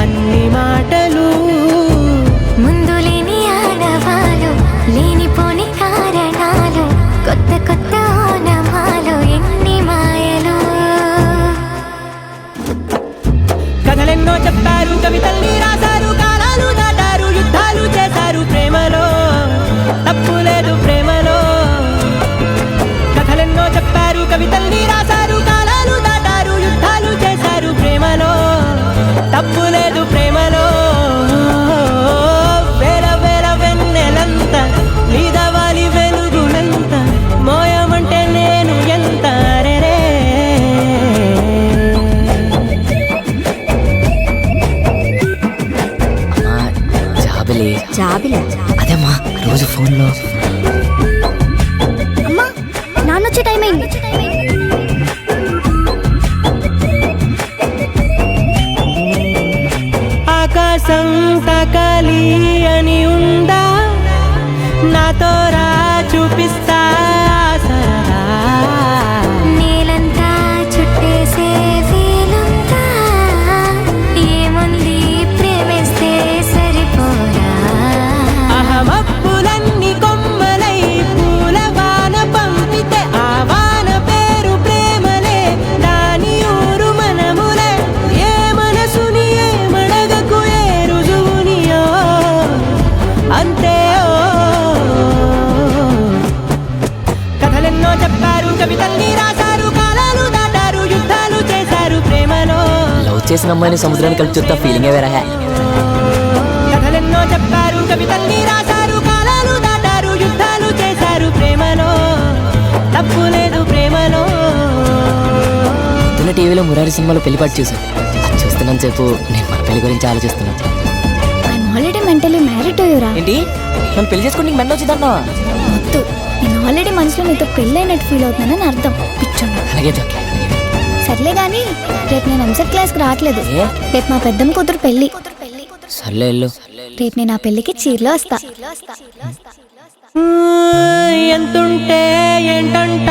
అన్ని మాటలు ముందు లేని ఆడవాళ్ళు లేనిపోని కారణాలు కొత్త కొత్త ఓనమాలు ఎన్ని మాయలు కథలెన్నో చెప్పారు కవితల్ని రాశారు కాలాలు దాటారు యుద్ధాలు చేశారు ప్రేమలో తప్పు లేదు ప్రేమలో కథలెన్నో చెప్పారు కవితల్ని రాశారు కాలాలు దాటారు యుద్ధాలు చేశారు ప్రేమలో తప్పు లేదు ప్రేమలో వేల వేల వెన్నెలంత నీదవాలి వెలుగునంత మోయమంటే నేను ఎంత రే జాబిలే అదేమ్మా రోజు ఫోన్లో అమ్మా నాన్నొచ్చే టైం అయింది. ఆకాశం తకలి అని ఉందా నాతో రా చూపిస్తా సరదా నేలంతా చుట్టేసే వీలుందా ఏముంది ప్రేమిస్తే సరిపోరా అహమప్పులన్నీ కొమ్మలై పూల వాన పంపితే ఆ వాన పేరు ప్రేమలే దాని ఊరు మనములే ఏ మనసుని ఏ మడగకు ఏ రుజువునియో అంతే కథలెన్నో చెప్పారు కవితల్ని రాశారు కాలాలు దాటారు యుద్ధాలు చేశారు ప్రేమలో లవ్ చేసిన అమ్మాయిని సముద్రాన్ని కలిపి చూస్తా ఫీలింగే వేరే. కథలెన్నో చెప్పారు కవితల్ని రాశారు కాలాలు దాటారు యుద్ధాలు చేశారు ప్రేమలో తప్పు లేదు ప్రేమలో పొద్దున్న టీవీలో మురారి సినిమాలో పెళ్లిపాటు చూసాను. అది చూస్తున్నంత సేపు నేను మన పెళ్లి గురించి ఆలోచిస్తున్నాను. I'm already mentally married to యురా. ఏంటి నన్ను పెళ్లి చేసుకుని నీకు మెండ వచ్చిందన్నా? వద్దు, నేను ఆల్రెడీ మనసులో నీతో పెళ్ళైనట్టు ఫీల్ అవుతున్నానని అర్థం. పిచ్చోన్నా. అలాగే ఓకే. సర్లే గానీ రేపు నేను ఎంసెట్ క్లాస్కి రావట్లేదు. ఏ? రేపు మా పెద్దమ్మ కూతురు పెళ్ళి. సర్లే వెళ్ళు. రేపు నేను ఆ పెళ్ళికి చీరలో వస్తా. ఎంతుంటే ఏంటంటే